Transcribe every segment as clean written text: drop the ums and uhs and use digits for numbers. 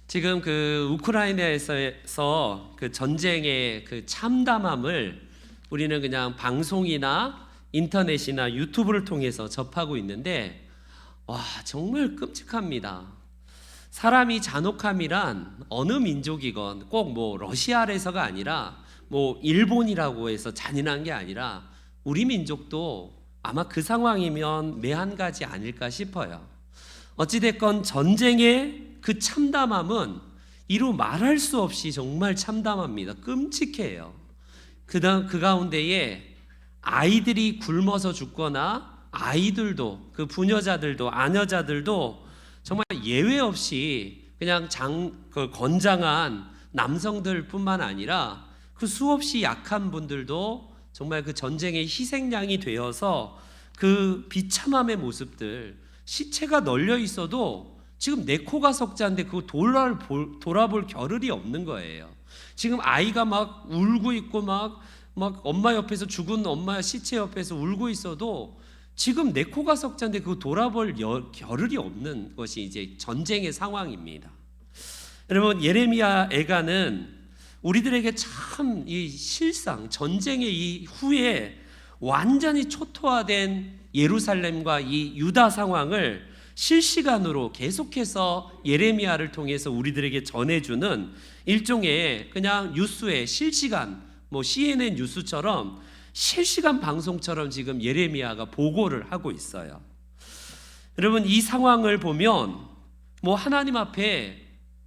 지금 그 우크라이나에서 그 전쟁의 그 참담함을 우리는 그냥 방송이나 인터넷이나 유튜브를 통해서 접하고 있는데, 와, 정말 끔찍합니다. 사람이 잔혹함이란 어느 민족이건 꼭 뭐 러시아에서가 아니라 뭐 일본이라고 해서 잔인한 게 아니라 우리 민족도 아마 그 상황이면 매한가지 아닐까 싶어요. 어찌됐건 전쟁의 그 참담함은 이루 말할 수 없이 정말 참담합니다. 끔찍해요. 그 가운데에 아이들이 굶어서 죽거나 아이들도, 그 부녀자들도, 아녀자들도 정말 예외 없이 그냥 그 건장한 남성들뿐만 아니라 그 수없이 약한 분들도 정말 그 전쟁의 희생양이 되어서 그 비참함의 모습들, 시체가 널려 있어도 지금 내 코가 석자인데 그거 돌아볼 겨를이 없는 거예요. 지금 아이가 막 울고 있고 막 엄마 옆에서, 죽은 엄마 시체 옆에서 울고 있어도 지금 내 코가 석자인데 그거 돌아볼 겨를이 없는 것이 이제 전쟁의 상황입니다. 여러분, 예레미야 애가는 우리들에게 참 이 실상, 전쟁의 이 후에 완전히 초토화된 예루살렘과 이 유다 상황을 실시간으로 계속해서 예레미야를 통해서 우리들에게 전해주는 일종의 그냥 뉴스의 실시간, 뭐 CNN 뉴스처럼 실시간 방송처럼 지금 예레미야가 보고를 하고 있어요. 여러분, 이 상황을 보면 뭐 하나님 앞에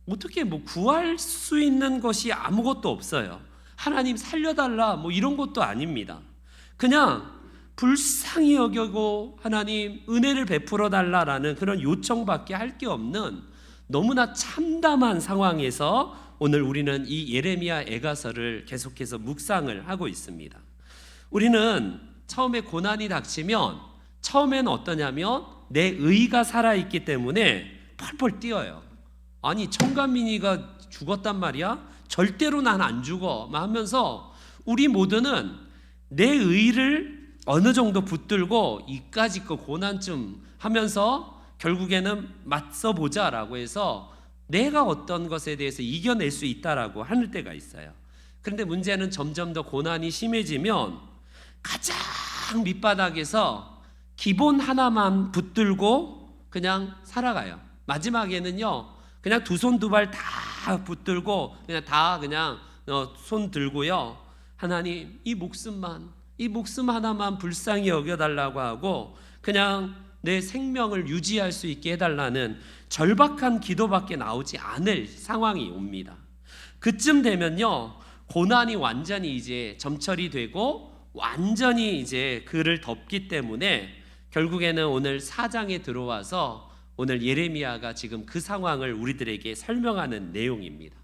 어떻게 뭐 구할 수 있는 것이 아무것도 없어요. 하나님 살려달라 뭐 이런 것도 아닙니다. 그냥 불쌍히 여기고 하나님 은혜를 베풀어 달라라는 그런 요청밖에 할 게 없는 너무나 참담한 상황에서 오늘 우리는 이 예레미야 애가서를 계속해서 묵상을 하고 있습니다. 우리는 처음에 고난이 닥치면 처음에는 어떠냐면 내 의가 살아있기 때문에 펄펄 뛰어요. 아니, 청가민이가 죽었단 말이야? 절대로 난 안 죽어 하면서 우리 모두는 내 의를 어느 정도 붙들고 이까짓 거 고난쯤 하면서 결국에는 맞서보자라고 해서 내가 어떤 것에 대해서 이겨낼 수 있다라고 하는 때가 있어요. 그런데 문제는 점점 더 고난이 심해지면 가장 밑바닥에서 기본 하나만 붙들고 그냥 살아가요. 마지막에는요, 그냥 두 손 두 발 다 붙들고 그냥 손 들고요, 하나님 이 목숨 하나만 불쌍히 여겨달라고 하고 그냥 내 생명을 유지할 수 있게 해달라는 절박한 기도밖에 나오지 않을 상황이 옵니다. 그쯤 되면요, 고난이 완전히 이제 점철이 되고 완전히 이제 그를 덮기 때문에 결국에는 오늘 4장에 들어와서 오늘 예레미야가 지금 그 상황을 우리들에게 설명하는 내용입니다.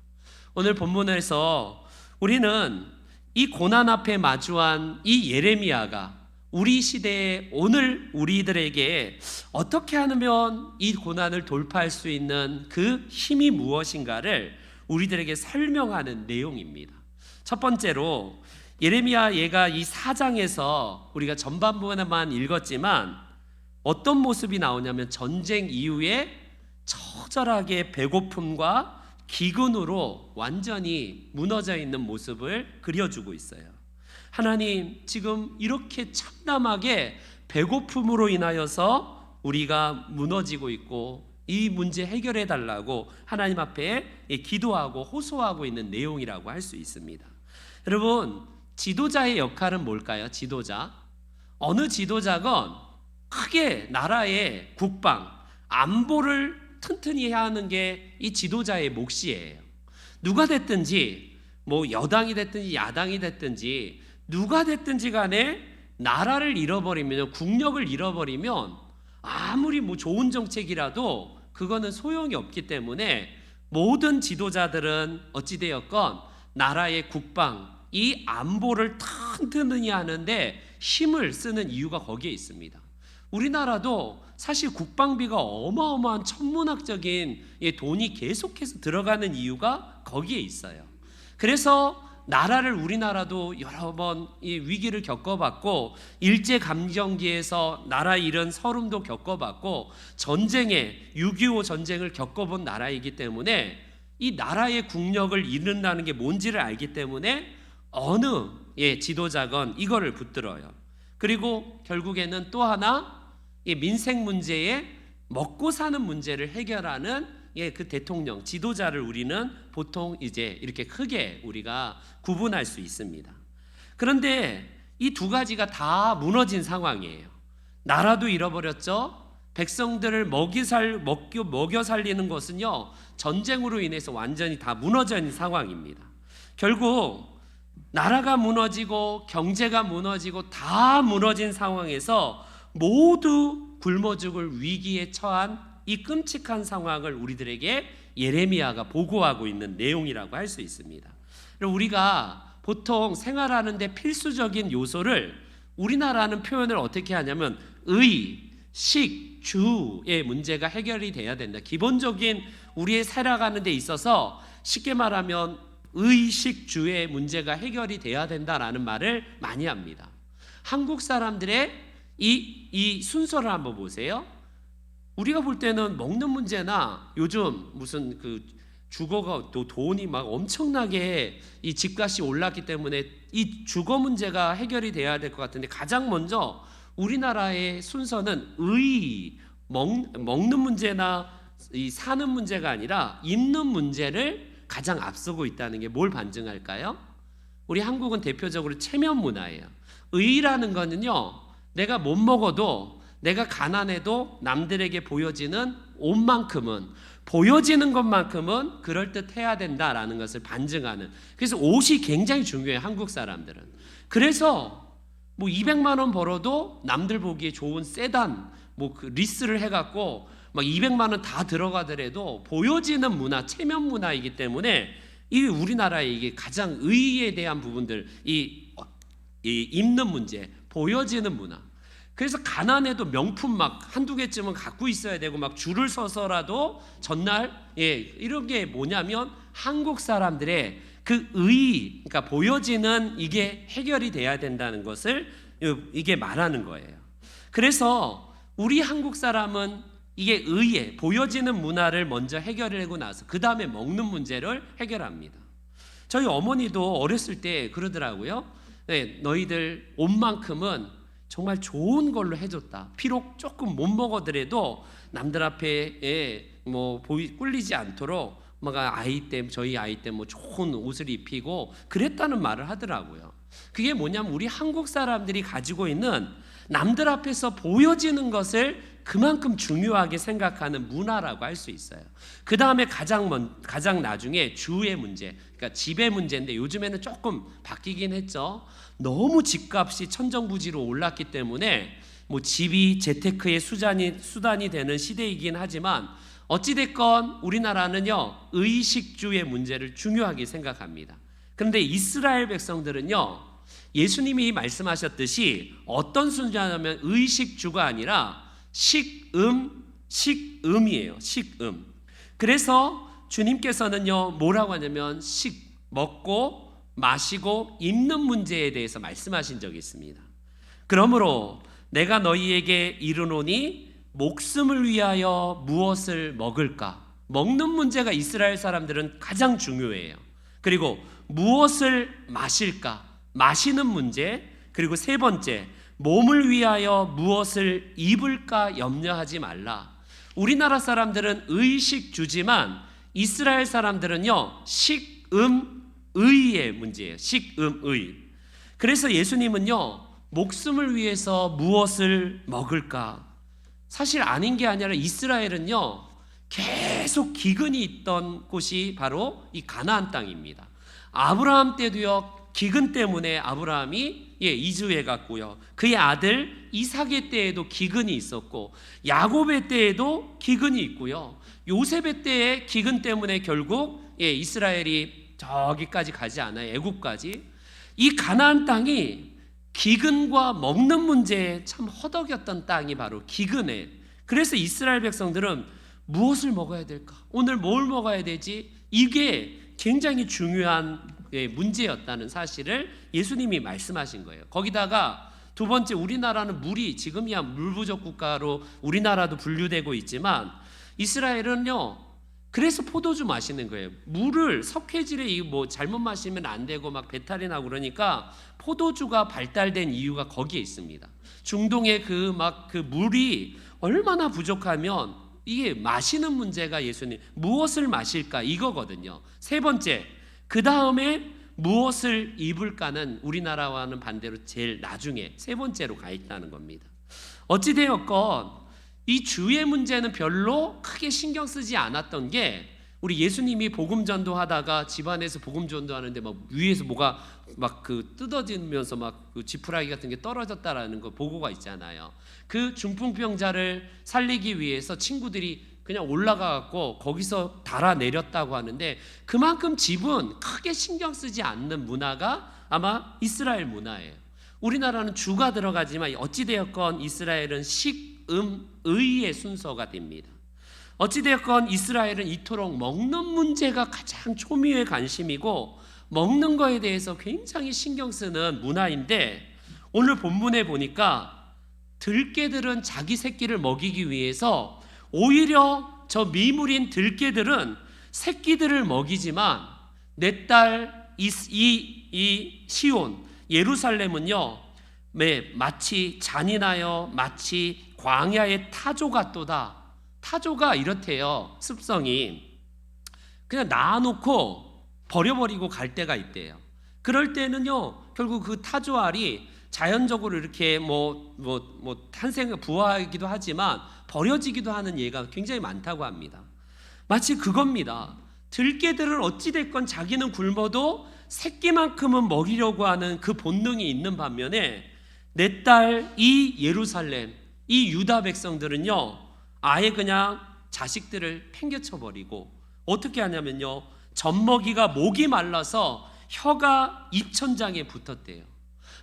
오늘 본문에서 우리는 이 고난 앞에 마주한 이 예레미야가 우리 시대에 오늘 우리들에게 어떻게 하면 이 고난을 돌파할 수 있는 그 힘이 무엇인가를 우리들에게 설명하는 내용입니다. 첫 번째로 예레미야 얘가 이 4장에서 우리가 전반부에만 읽었지만 어떤 모습이 나오냐면 전쟁 이후에 처절하게 배고픔과 기근으로 완전히 무너져 있는 모습을 그려주고 있어요. 하나님, 지금 이렇게 참담하게 배고픔으로 인하여서 우리가 무너지고 있고 이 문제 해결해 달라고 하나님 앞에 기도하고 호소하고 있는 내용이라고 할 수 있습니다. 여러분, 지도자의 역할은 뭘까요? 지도자, 어느 지도자건 크게 나라의 국방, 안보를 튼튼히 해야 하는 게 이 지도자의 몫이에요. 누가 됐든지, 뭐 여당이 됐든지 야당이 됐든지 누가 됐든지 간에 나라를 잃어버리면, 국력을 잃어버리면 아무리 뭐 좋은 정책이라도 그거는 소용이 없기 때문에 모든 지도자들은 어찌되었건 나라의 국방, 이 안보를 튼튼히 하는데 힘을 쓰는 이유가 거기에 있습니다. 우리나라도 사실 국방비가 어마어마한 천문학적인 돈이 계속해서 들어가는 이유가 거기에 있어요. 그래서 나라를, 우리나라도 여러 번 이 위기를 겪어봤고 일제감정기에서 나라 잃은 서름도 겪어봤고 전쟁에 6.25 전쟁을 겪어본 나라이기 때문에 이 나라의 국력을 잃는다는 게 뭔지를 알기 때문에 어느 지도자건 이거를 붙들어요. 그리고 결국에는 또 하나 이 민생 문제에 먹고 사는 문제를 해결하는 그 대통령, 지도자를 우리는 보통 이제 이렇게 크게 우리가 구분할 수 있습니다. 그런데 이 두 가지가 다 무너진 상황이에요. 나라도 잃어버렸죠. 백성들을 먹여 살리는 것은요, 전쟁으로 인해서 완전히 다 무너져 있는 상황입니다. 결국 나라가 무너지고 경제가 무너지고 다 무너진 상황에서 모두 굶어 죽을 위기에 처한 이 끔찍한 상황을 우리들에게 예레미야가 보고하고 있는 내용이라고 할 수 있습니다. 우리가 보통 생활하는데 필수적인 요소를 우리나라는 표현을 어떻게 하냐면 의, 식, 주의 문제가 해결이 돼야 된다. 기본적인 우리의 살아가는 데 있어서 쉽게 말하면 의식 주의 문제가 해결이 돼야 된다라는 말을 많이 합니다. 한국 사람들의 이 순서를 한번 보세요. 우리가 볼 때는 먹는 문제나 요즘 무슨 그 주거가 또 돈이 막 엄청나게 이 집값이 올랐기 때문에 이 주거 문제가 해결이 돼야 될 것 같은데 가장 먼저 우리나라의 순서는 먹는 문제나 이 사는 문제가 아니라 입는 문제를 가장 앞서고 있다는 게 뭘 반증할까요? 우리 한국은 대표적으로 체면 문화예요. 의라는 거는요, 내가 못 먹어도 내가 가난해도 남들에게 보여지는 보여지는 것만큼은 그럴듯해야 된다라는 것을 반증하는. 그래서 옷이 굉장히 중요해요, 한국 사람들은. 그래서 뭐 200만 원 벌어도 남들 보기에 좋은 세단 그 리스를 해갖고 막 200만 원 다 들어가더라도 보여지는 문화, 체면 문화이기 때문에 이 우리나라의 이게 가장 의에 대한 부분들, 이 입는 문제, 보여지는 문화. 그래서 가난해도 명품 막 한두 개쯤은 갖고 있어야 되고 막 줄을 서서라도 전날 이런 게 뭐냐면 한국 사람들의 그 그러니까 보여지는 이게 해결이 돼야 된다는 것을 이게 말하는 거예요. 그래서 우리 한국 사람은 이게 보여지는 문화를 먼저 해결하고 나서 그 다음에 먹는 문제를 해결합니다. 저희 어머니도 어렸을 때 그러더라고요. 너희들 옷만큼은 정말 좋은 걸로 해줬다. 비록 조금 못 먹어더라도 남들 앞에 꿀리지 않도록 저희 아이 때 좋은 옷을 입히고 그랬다는 말을 하더라고요. 그게 뭐냐면 우리 한국 사람들이 가지고 있는 남들 앞에서 보여지는 것을 그만큼 중요하게 생각하는 문화라고 할 수 있어요. 그 다음에 가장 나중에 주의 문제, 그러니까 집의 문제인데 요즘에는 조금 바뀌긴 했죠. 너무 집값이 천정부지로 올랐기 때문에 집이 재테크의 수단이 되는 시대이긴 하지만 어찌됐건 우리나라는요, 의식주의 문제를 중요하게 생각합니다. 그런데 이스라엘 백성들은요, 예수님이 말씀하셨듯이 어떤 순서냐면 의식주가 아니라 식음이에요. 식음. 그래서 주님께서는요, 뭐라고 하냐면 먹고 마시고 입는 문제에 대해서 말씀하신 적이 있습니다. 그러므로 내가 너희에게 이르노니 목숨을 위하여 무엇을 먹을까? 먹는 문제가 이스라엘 사람들은 가장 중요해요. 그리고 무엇을 마실까? 마시는 문제. 그리고 세 번째, 몸을 위하여 무엇을 입을까 염려하지 말라. 우리나라 사람들은 의식주지만 이스라엘 사람들은요, 식음의의 문제예요. 식음의. 그래서 예수님은요, 목숨을 위해서 무엇을 먹을까? 사실 아닌 게 아니라 이스라엘은요, 계속 기근이 있던 곳이 바로 이 가나안 땅입니다. 아브라함 때도요, 기근 때문에 아브라함이 이주해 갔고요. 그의 아들 이삭의 때에도 기근이 있었고, 야곱의 때에도 기근이 있고요. 요셉의 때에 기근 때문에 결국 이스라엘이 저기까지 가지 않아요. 애굽까지. 이 가나안 땅이 기근과 먹는 문제에 참 허덕였던 땅이 바로 기근에. 그래서 이스라엘 백성들은 무엇을 먹어야 될까? 오늘 뭘 먹어야 되지? 이게 굉장히 중요한 문제였다는 사실을 예수님이 말씀하신 거예요. 거기다가 두 번째, 우리나라는 물이 지금이야 물 부족 국가로 우리나라도 분류되고 있지만 이스라엘은요, 그래서 포도주 마시는 거예요. 물을 석회질에 이거 뭐 잘못 마시면 안 되고 막 배탈이 나고 그러니까 포도주가 발달된 이유가 거기에 있습니다. 중동의 그 물이 얼마나 부족하면 이게 마시는 문제가 예수님 무엇을 마실까 이거거든요. 세 번째, 그 다음에 무엇을 입을까는 우리나라와는 반대로 제일 나중에 세 번째로 가 있다는 겁니다. 어찌되었건 이 주의 문제는 별로 크게 신경 쓰지 않았던 게 우리 예수님이 복음 전도하다가 집안에서 복음 전도하는데 막 위에서 뭐가 막 그 뜯어지면서 막 그 지푸라기 같은 게 떨어졌다라는 거 보고가 있잖아요. 그 중풍병자를 살리기 위해서 친구들이 그냥 올라가 갖고 거기서 달아 내렸다고 하는데 그만큼 집은 크게 신경 쓰지 않는 문화가 아마 이스라엘 문화예요. 우리나라는 주가 들어가지만 어찌되었건 이스라엘은 의의 순서가 됩니다. 어찌되었건 이스라엘은 이토록 먹는 문제가 가장 초미의 관심이고 먹는 거에 대해서 굉장히 신경 쓰는 문화인데 오늘 본문에 보니까 들깨들은 자기 새끼를 먹이기 위해서 오히려 저 미물인 들깨들은 새끼들을 먹이지만 내 딸 이 시온 예루살렘은요 마치 잔인하여 마치 광야의 타조 같도다. 타조가 이렇대요. 습성이 그냥 놔놓고 버려버리고 갈 때가 있대요. 그럴 때는요 결국 그 타조 알이 자연적으로 이렇게 탄생 부화하기도 하지만 버려지기도 하는 예가 굉장히 많다고 합니다. 마치 그겁니다. 들깨들은 어찌됐건 자기는 굶어도 새끼만큼은 먹이려고 하는 그 본능이 있는 반면에 내 딸 이 예루살렘 이 유다 백성들은요 아예 그냥 자식들을 팽개쳐 버리고 어떻게 하냐면요 젖먹이가 목이 말라서 혀가 입천장에 붙었대요.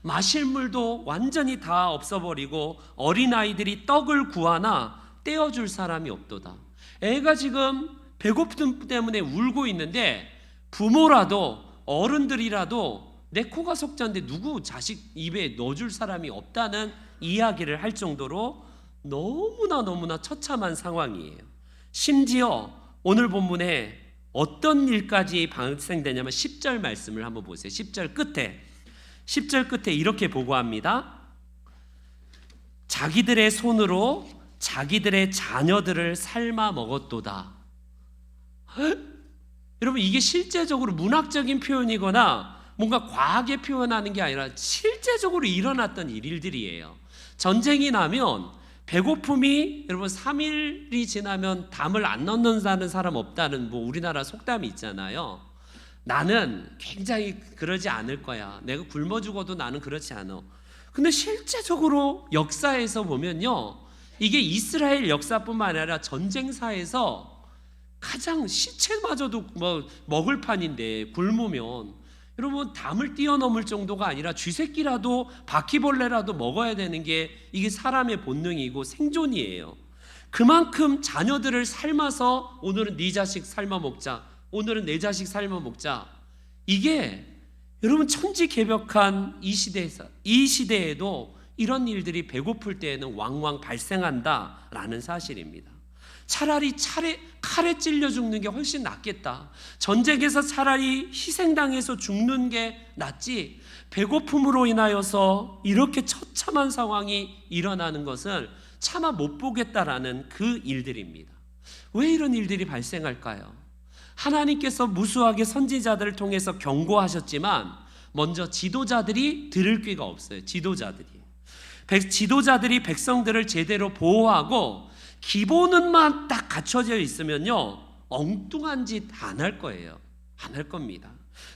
마실 물도 완전히 다 없어버리고 어린아이들이 떡을 구하나 떼어줄 사람이 없도다. 애가 지금 배고픔 때문에 울고 있는데 부모라도 어른들이라도 내 코가 석자인데 누구 자식 입에 넣어줄 사람이 없다는 이야기를 할 정도로 너무나 처참한 상황이에요. 심지어 오늘 본문에 어떤 일까지 발생되냐면 10절 말씀을 한번 보세요. 10절 끝에 이렇게 보고합니다. 자기들의 손으로 자기들의 자녀들을 삶아 먹었도다. 여러분 이게 실제적으로 문학적인 표현이거나 뭔가 과하게 표현하는 게 아니라 실제적으로 일어났던 일들이에요. 전쟁이 나면 배고픔이 여러분 3일이 지나면 담을 안 넣는다는 사람 없다는 우리나라 속담이 있잖아요. 나는 굉장히 그러지 않을 거야. 내가 굶어 죽어도 나는 그렇지 않아. 근데 실제적으로 역사에서 보면요. 이게 이스라엘 역사뿐만 아니라 전쟁사에서 가장 시체마저도 먹을 판인데 굶으면 여러분 담을 뛰어넘을 정도가 아니라 쥐새끼라도 바퀴벌레라도 먹어야 되는 게 이게 사람의 본능이고 생존이에요. 그만큼 자녀들을 삶아서 오늘은 네 자식 삶아 먹자, 오늘은 내 자식 삶아 먹자. 이게 여러분 천지개벽한 이 시대에도 이런 일들이 배고플 때에는 왕왕 발생한다라는 사실입니다. 차라리 칼에 찔려 죽는 게 훨씬 낫겠다. 전쟁에서 차라리 희생당해서 죽는 게 낫지 배고픔으로 인하여서 이렇게 처참한 상황이 일어나는 것을 차마 못 보겠다라는 그 일들입니다. 왜 이런 일들이 발생할까요? 하나님께서 무수하게 선지자들을 통해서 경고하셨지만 먼저 지도자들이 들을 귀가 없어요. 지도자들이 백성들을 제대로 보호하고 기본은만 딱 갖춰져 있으면요 엉뚱한 짓 안 할 거예요. 안 할 겁니다.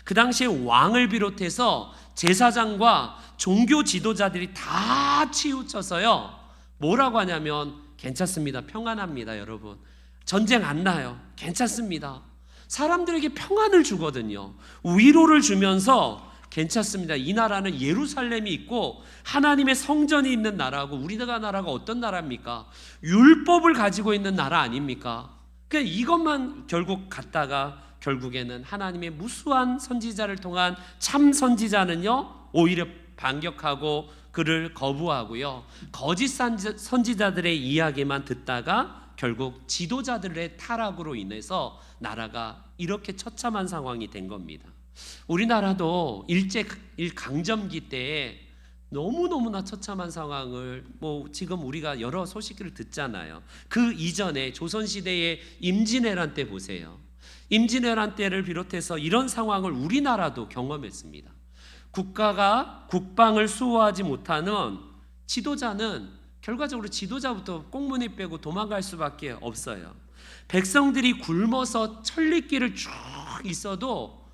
그 당시에 왕을 비롯해서 제사장과 종교 지도자들이 다 치우쳐서요 뭐라고 하냐면 괜찮습니다. 평안합니다. 여러분 전쟁 안 나요. 괜찮습니다. 사람들에게 평안을 주거든요. 위로를 주면서 괜찮습니다. 이 나라는 예루살렘이 있고 하나님의 성전이 있는 나라고 우리나라 나라가 어떤 나라입니까? 율법을 가지고 있는 나라 아닙니까? 그러니까 이것만 결국 갖다가 결국에는 하나님의 무수한 선지자를 통한 참 선지자는요 오히려 반격하고 그를 거부하고요 거짓 선지자들의 이야기만 듣다가 결국 지도자들의 타락으로 인해서 나라가 이렇게 처참한 상황이 된 겁니다. 우리나라도 일강점기 때에 너무너무나 처참한 상황을 지금 우리가 여러 소식들을 듣잖아요. 그 이전에 조선시대의 임진왜란 때 보세요. 임진왜란 때를 비롯해서 이런 상황을 우리나라도 경험했습니다. 국가가 국방을 수호하지 못하는 지도자는 결과적으로 지도자부터 꽁무니 빼고 도망갈 수밖에 없어요. 백성들이 굶어서 천리길을 쭉 있어도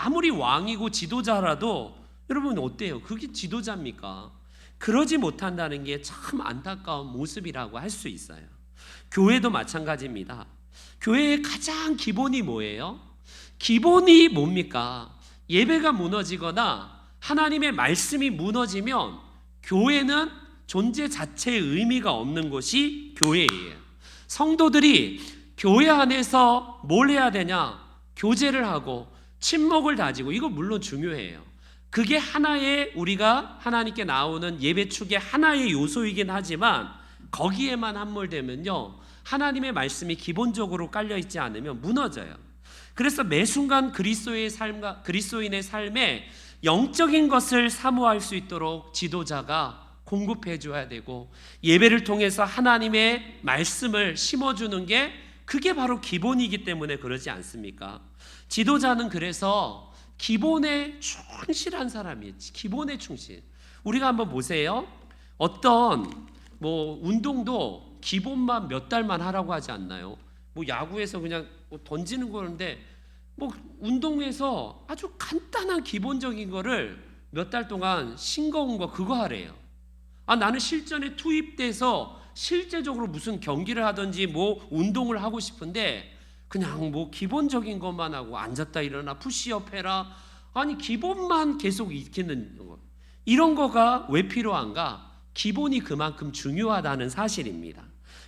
아무리 왕이고 지도자라도 여러분 어때요? 그게 지도자입니까? 그러지 못한다는 게 참 안타까운 모습이라고 할 수 있어요. 교회도 마찬가지입니다. 교회의 가장 기본이 뭐예요? 기본이 뭡니까? 예배가 무너지거나 하나님의 말씀이 무너지면 교회는 존재 자체의 의미가 없는 곳이 교회예요. 성도들이 교회 안에서 뭘 해야 되냐? 교제를 하고 침묵을 다지고, 이거 물론 중요해요. 그게 하나의 우리가 하나님께 나오는 예배 축의 하나의 요소이긴 하지만 거기에만 함몰되면요, 하나님의 말씀이 기본적으로 깔려 있지 않으면 무너져요. 그래서 매 순간 그리스도인의 삶에 영적인 것을 사모할 수 있도록 지도자가 공급해 줘야 되고, 예배를 통해서 하나님의 말씀을 심어주는 게 그게 바로 기본이기 때문에 그러지 않습니까? 지도자는 그래서 기본에 충실한 사람이에요. 기본에 충실. 우리가 한번 보세요. 어떤 운동도 기본만 몇 달만 하라고 하지 않나요? 야구에서 그냥 던지는 거는데 운동에서 아주 간단한 기본적인 거를 몇 달 동안 싱거운 거 그거 하래요. 나는 실전에 투입돼서 실제적으로 무슨 경기를 하든지 운동을 하고 싶은데 그냥 기본적인 것만 하고 앉았다 일어나 푸시업 해라. 아니 기본만 계속 익히는 거. 이런 거가 왜 필요한가? 기본이 그만큼 중요하다는 사실입니다.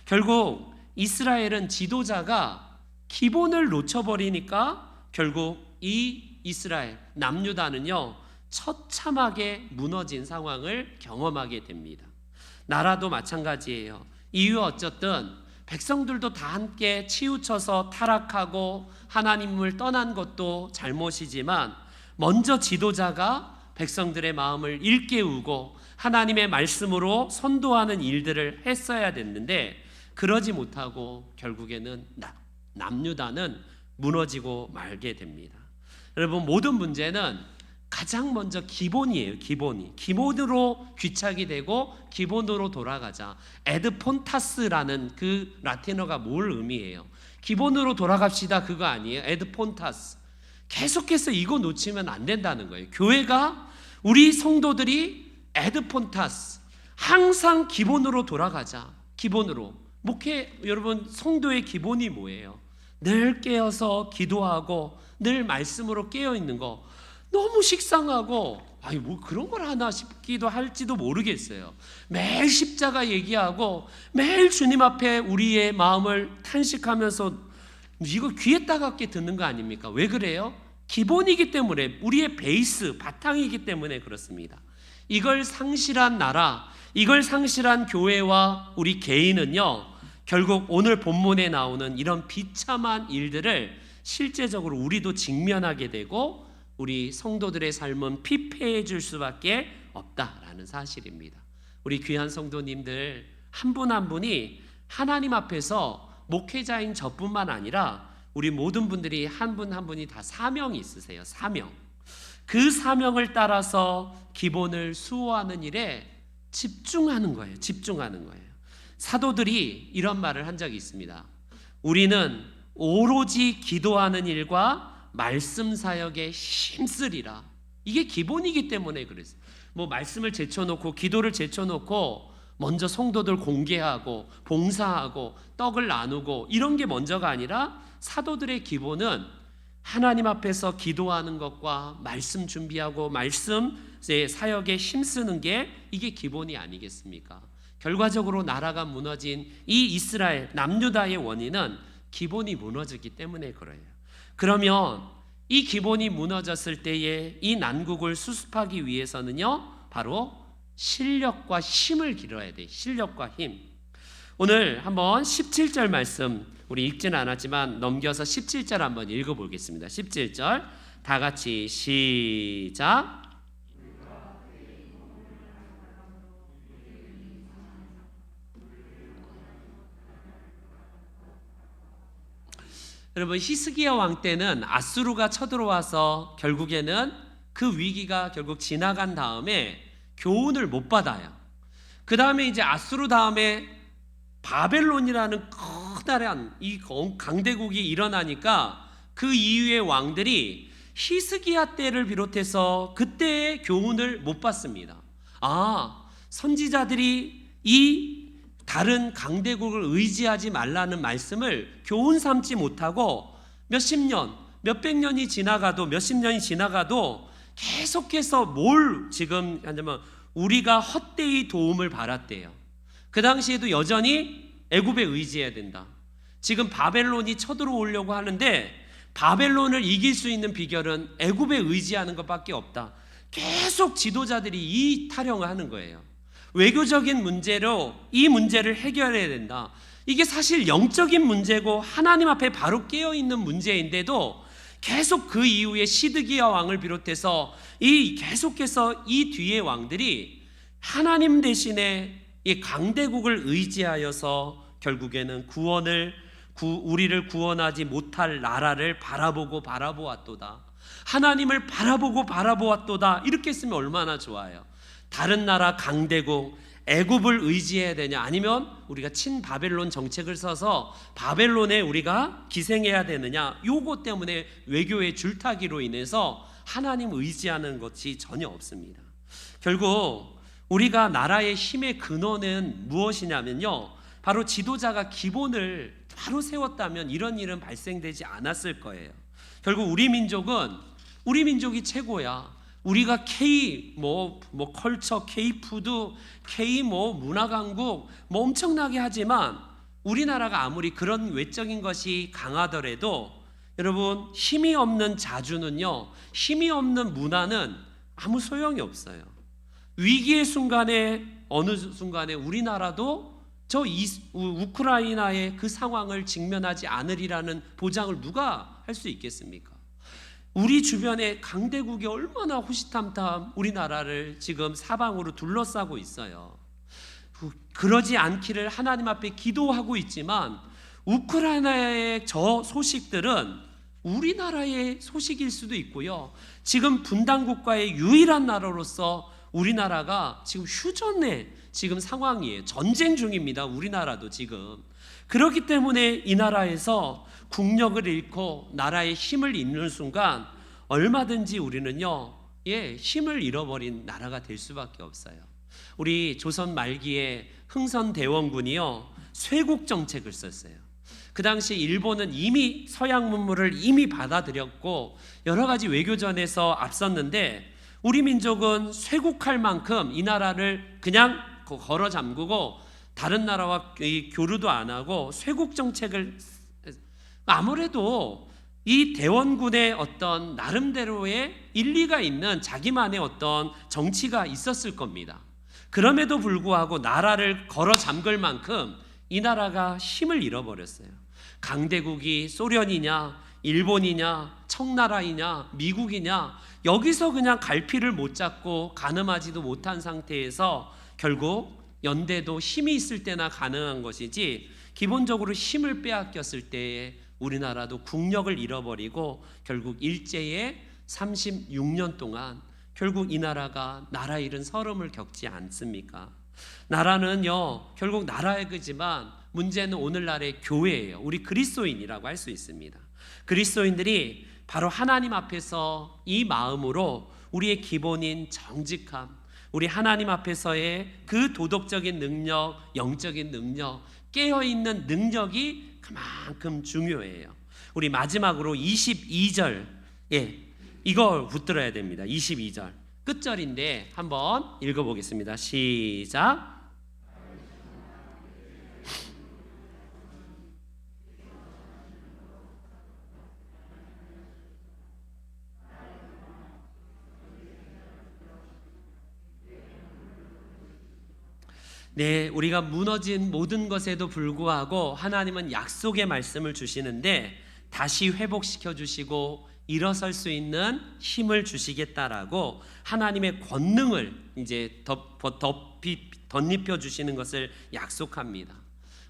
결국 이스라엘은 지도자가 기본을 놓쳐버리니까 결국 이 이스라엘 남유다는요 처참하게 무너진 상황을 경험하게 됩니다. 나라도 마찬가지예요. 이유 어쨌든 백성들도 다 함께 치우쳐서 타락하고 하나님을 떠난 것도 잘못이지만 먼저 지도자가 백성들의 마음을 일깨우고 하나님의 말씀으로 선도하는 일들을 했어야 됐는데 그러지 못하고 결국에는 남유다는 무너지고 말게 됩니다. 여러분, 모든 문제는 가장 먼저 기본이에요. 기본으로 귀착이 되고 기본으로 돌아가자. 에드폰타스라는 그 라틴어가 뭘 의미해요? 기본으로 돌아갑시다 그거 아니에요? 에드폰타스. 계속해서 이거 놓치면 안 된다는 거예요. 교회가 우리 성도들이 에드폰타스 항상 기본으로 돌아가자. 기본으로. 목회 여러분 성도의 기본이 뭐예요? 늘 깨어서 기도하고 늘 말씀으로 깨어 있는 거. 너무 식상하고 그런 걸 하나 싶기도 할지도 모르겠어요. 매일 십자가 얘기하고 매일 주님 앞에 우리의 마음을 탄식하면서 이거 귀에 따갑게 듣는 거 아닙니까? 왜 그래요? 기본이기 때문에, 우리의 베이스, 바탕이기 때문에 그렇습니다. 이걸 상실한 나라, 이걸 상실한 교회와 우리 개인은요 결국 오늘 본문에 나오는 이런 비참한 일들을 실제적으로 우리도 직면하게 되고 우리 성도들의 삶은 피폐해 줄 수밖에 없다라는 사실입니다. 우리 귀한 성도님들 한 분 한 분이 하나님 앞에서 목회자인 저뿐만 아니라 우리 모든 분들이 한 분 한 분이 다 사명이 있으세요. 사명. 그 사명을 따라서 기본을 수호하는 일에 집중하는 거예요. 사도들이 이런 말을 한 적이 있습니다. 우리는 오로지 기도하는 일과 말씀 사역에 힘쓰리라. 이게 기본이기 때문에 그랬어요. 말씀을 제쳐놓고 기도를 제쳐놓고 먼저 성도들 공개하고 봉사하고 떡을 나누고 이런 게 먼저가 아니라 사도들의 기본은 하나님 앞에서 기도하는 것과 말씀 준비하고 말씀 사역에 힘쓰는 게 이게 기본이 아니겠습니까? 결과적으로 나라가 무너진 이 이스라엘 남유다의 원인은 기본이 무너졌기 때문에 그래요. 그러면 이 기본이 무너졌을 때에 이 난국을 수습하기 위해서는요 바로 실력과 힘을 기르어야 돼요. 실력과 힘. 오늘 한번 17절 말씀 우리 읽지는 않았지만 넘겨서 17절 한번 읽어보겠습니다. 17절 다 같이 시작. 여러분, 히스기야 왕 때는 아수르가 쳐들어와서 결국에는 그 위기가 결국 지나간 다음에 교훈을 못 받아요. 그 다음에 이제 아수르 다음에 바벨론이라는 커다란 이 강대국이 일어나니까 그 이후의 왕들이 히스기야 때를 비롯해서 그때의 교훈을 못 받습니다. 선지자들이 이 다른 강대국을 의지하지 말라는 말씀을 교훈 삼지 못하고 몇십 년, 몇백 년이 지나가도 몇십 년이 지나가도 계속해서 뭘 지금 하냐면 우리가 헛되이 도움을 받았대요. 그 당시에도 여전히 애굽에 의지해야 된다. 지금 바벨론이 쳐들어오려고 하는데 바벨론을 이길 수 있는 비결은 애굽에 의지하는 것밖에 없다. 계속 지도자들이 이 타령을 하는 거예요. 외교적인 문제로 이 문제를 해결해야 된다. 이게 사실 영적인 문제고 하나님 앞에 바로 깨어있는 문제인데도 계속 그 이후에 시드기야 왕을 비롯해서 계속해서 이 뒤의 왕들이 하나님 대신에 이 강대국을 의지하여서 결국에는 우리를 구원하지 못할 나라를 바라보았도다. 하나님을 바라보았도다. 이렇게 쓰면 얼마나 좋아요. 다른 나라 강대국 애굽을 의지해야 되냐, 아니면 우리가 친바벨론 정책을 써서 바벨론에 우리가 기생해야 되느냐, 요거 때문에 외교의 줄타기로 인해서 하나님 의지하는 것이 전혀 없습니다. 결국 우리가 나라의 힘의 근원은 무엇이냐면요, 바로 지도자가 기본을 바로 세웠다면 이런 일은 발생되지 않았을 거예요. 결국 우리 민족이 최고야. 우리가 K 컬처, K 푸드, K 문화 강국 엄청나게 하지만 우리나라가 아무리 그런 외적인 것이 강하더라도 여러분, 힘이 없는 자주는요, 힘이 없는 문화는 아무 소용이 없어요. 위기의 순간에 어느 순간에 우리나라도 우크라이나의 그 상황을 직면하지 않으리라는 보장을 누가 할 수 있겠습니까? 우리 주변에 강대국이 얼마나 호시탐탐 우리나라를 지금 사방으로 둘러싸고 있어요. 그러지 않기를 하나님 앞에 기도하고 있지만 우크라이나의 저 소식들은 우리나라의 소식일 수도 있고요. 지금 분단국가의 유일한 나라로서 우리나라가 지금 휴전의 지금 상황이에요. 전쟁 중입니다. 우리나라도 지금. 그렇기 때문에 이 나라에서 국력을 잃고 나라의 힘을 잃는 순간 얼마든지 우리는요, 힘을 잃어버린 나라가 될 수밖에 없어요. 우리 조선 말기에 흥선대원군이요, 쇄국 정책을 썼어요. 그 당시 일본은 이미 서양 문물을 이미 받아들였고 여러 가지 외교전에서 앞섰는데 우리 민족은 쇄국할 만큼 이 나라를 그냥 걸어 잠그고 다른 나라와 교류도 안 하고 쇄국 정책을, 아무래도 이 대원군의 어떤 나름대로의 일리가 있는 자기만의 어떤 정치가 있었을 겁니다. 그럼에도 불구하고 나라를 걸어 잠글 만큼 이 나라가 힘을 잃어버렸어요. 강대국이 소련이냐, 일본이냐, 청나라이냐, 미국이냐, 여기서 그냥 갈피를 못 잡고 가늠하지도 못한 상태에서 결국 연대도 힘이 있을 때나 가능한 것이지, 기본적으로 힘을 빼앗겼을 때에 우리나라도 국력을 잃어버리고 결국 일제의 36년 동안 결국 이 나라가 나라 잃은 서름을 겪지 않습니까? 나라는요, 결국 나라이지만 문제는 오늘날의 교회예요. 우리 그리스도인이라고 할 수 있습니다. 그리스도인들이 바로 하나님 앞에서 이 마음으로 우리의 기본인 정직함, 우리 하나님 앞에서의 그 도덕적인 능력, 영적인 능력, 깨어있는 능력이 그만큼 중요해요. 우리 마지막으로 22절, 이걸 붙들어야 됩니다. 22절 끝절인데 한번 읽어보겠습니다. 시작. 네, 우리가 무너진 모든 것에도 불구하고 하나님은 약속의 말씀을 주시는데 다시 회복시켜 주시고 일어설 수 있는 힘을 주시겠다라고 하나님의 권능을 이제 덧입혀 주시는 것을 약속합니다.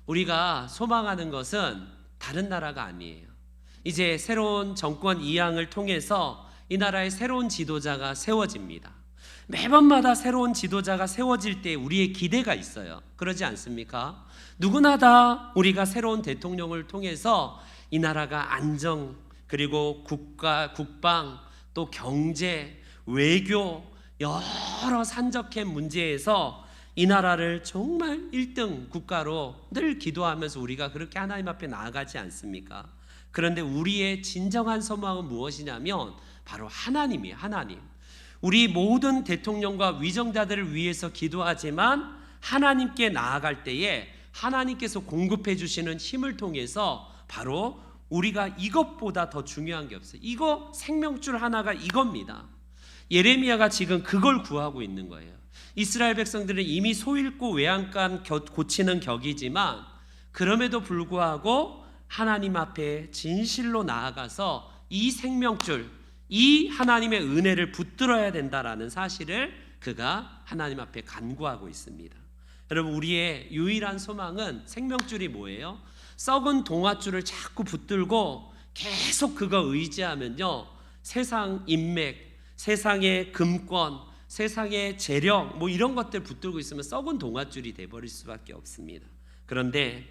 우리가 소망하는 것은 다른 나라가 아니에요. 이제 새로운 정권 이양을 통해서 이 나라의 새로운 지도자가 세워집니다. 매번마다 새로운 지도자가 세워질 때 우리의 기대가 있어요. 그러지 않습니까? 누구나 다 우리가 새로운 대통령을 통해서 이 나라가 안정, 그리고 국방, 또 경제, 외교 여러 산적한 문제에서 이 나라를 정말 1등 국가로 늘 기도하면서 우리가 그렇게 하나님 앞에 나아가지 않습니까? 그런데 우리의 진정한 소망은 무엇이냐면 바로 하나님이에요. 하나님. 우리 모든 대통령과 위정자들을 위해서 기도하지만 하나님께 나아갈 때에 하나님께서 공급해 주시는 힘을 통해서 바로 우리가 이것보다 더 중요한 게 없어요. 이거 생명줄 하나가 이겁니다. 예레미야가 지금 그걸 구하고 있는 거예요. 이스라엘 백성들은 이미 소잃고 외양간 고치는 격이지만 그럼에도 불구하고 하나님 앞에 진실로 나아가서 이 생명줄, 이 하나님의 은혜를 붙들어야 된다라는 사실을 그가 하나님 앞에 간구하고 있습니다. 여러분, 우리의 유일한 소망은 생명줄이 뭐예요? 썩은 동아줄을 자꾸 붙들고 계속 그거 의지하면요, 세상 인맥, 세상의 금권, 세상의 재력 뭐 이런 것들 붙들고 있으면 썩은 동아줄이 돼버릴 수밖에 없습니다. 그런데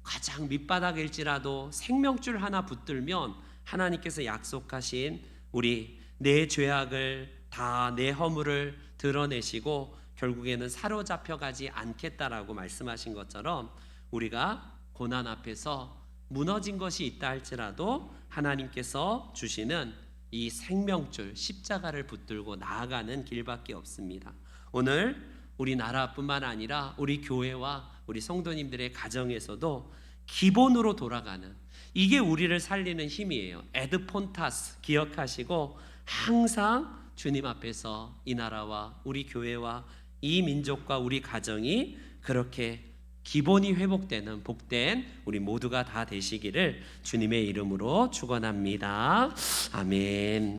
가장 밑바닥일지라도 생명줄 하나 붙들면 하나님께서 약속하신 우리 내 죄악을 다 내 허물을 드러내시고 결국에는 사로잡혀 가지 않겠다라고 말씀하신 것처럼 우리가 고난 앞에서 무너진 것이 있다 할지라도 하나님께서 주시는 이 생명줄 십자가를 붙들고 나아가는 길밖에 없습니다. 오늘 우리 나라뿐만 아니라 우리 교회와 우리 성도님들의 가정에서도 기본으로 돌아가는, 이게 우리를 살리는 힘이에요. 에드폰타스 기억하시고 항상 주님 앞에서 이 나라와 우리 교회와 이 민족과 우리 가정이 그렇게 기본이 회복되는 복된 우리 모두가 다 되시기를 주님의 이름으로 축원합니다. 아멘.